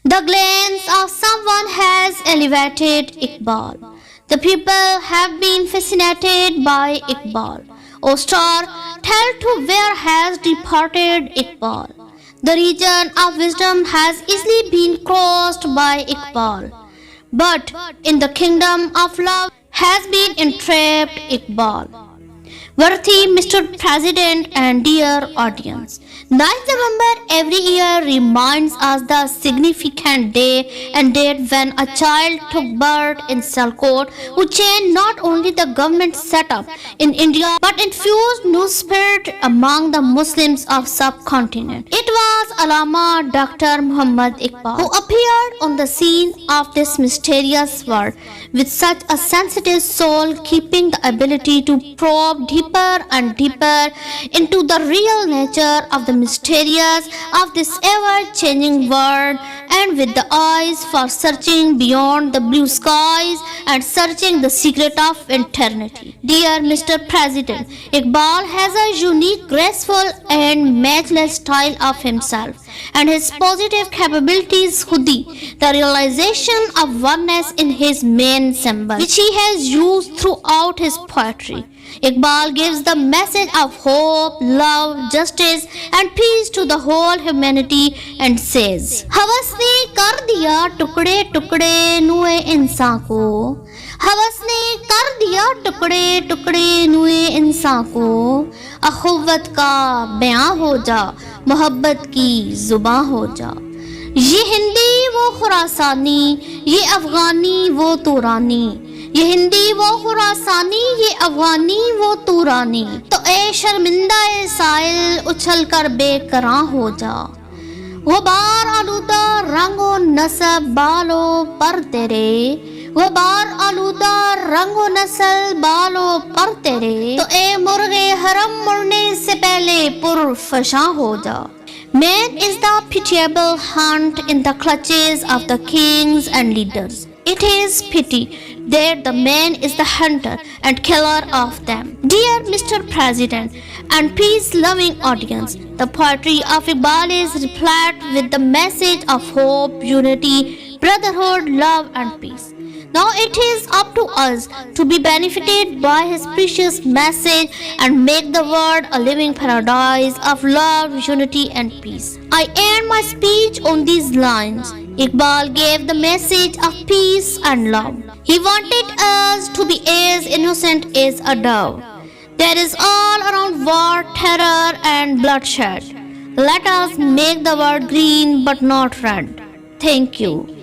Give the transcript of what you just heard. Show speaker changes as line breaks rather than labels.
The glance of someone has elevated Iqbal. The people have been fascinated by Iqbal. O star, tell to where has departed Iqbal. The region of wisdom has easily been crossed by Iqbal. But in the kingdom of love has been entrapped Iqbal. Worthy Mr. President and dear audience, 9th November every year reminds us the significant day and date when a child took birth in Sialkot, who changed not only the government setup in India but infused new spirit among the Muslims of subcontinent. It was Allama Dr. Muhammad Iqbal who appeared on the scene of this mysterious world with such a sensitive soul, keeping the ability to probe deeper and deeper into the real nature of the mysterious of this ever-changing world, and with the eyes for searching beyond the blue skies and searching the secret of eternity. Dear Mr. President, Iqbal has a unique, graceful and matchless style of himself, and his positive capabilities Hudi, the realization of oneness in his main symbol, which he has used throughout his poetry. Iqbal gives the message of hope, love, justice and peace to the whole humanity and says, हवस ने कर दिया टुकड़े टुकड़े नुए इंसान को, हवस ने कर दिया टुकड़े टुकड़े नुए इंसान को, अखुव्वत का बयां हो जा, मोहब्बत की जुबां हो जा। ये हिंदी वो खुरासानी, ये अफगानी वो तुरानी, ये हिंदी वो खुरासानी, ये अफगानी वो तुरानी। तो ए शर्मिंदा ए साइल उछल कर बेकरां हो जा, गुबार आलूदा रंगो नस्ब बालों पर तेरे, गुबार आलूदा रंगो नस्ल बालों पर तेरे। तो ए मुर्गे हरम मुड़ने से पहले पुरफशां हो जा। Man is the pitiable hunt in the clutches of the kings and leaders. It is pity that the man is the hunter and killer of them. Dear Mr. President and peace-loving audience, the poetry of Iqbal is replete with the message of hope, unity, brotherhood, love and peace. Now it is up to us to be benefited by his precious message and make the world a living paradise of love, unity and peace. I end my speech on these lines. Iqbal gave the message of peace and love. He wanted us to be as innocent as a dove. There is all around war, terror and bloodshed. Let us make the world green but not red. Thank you.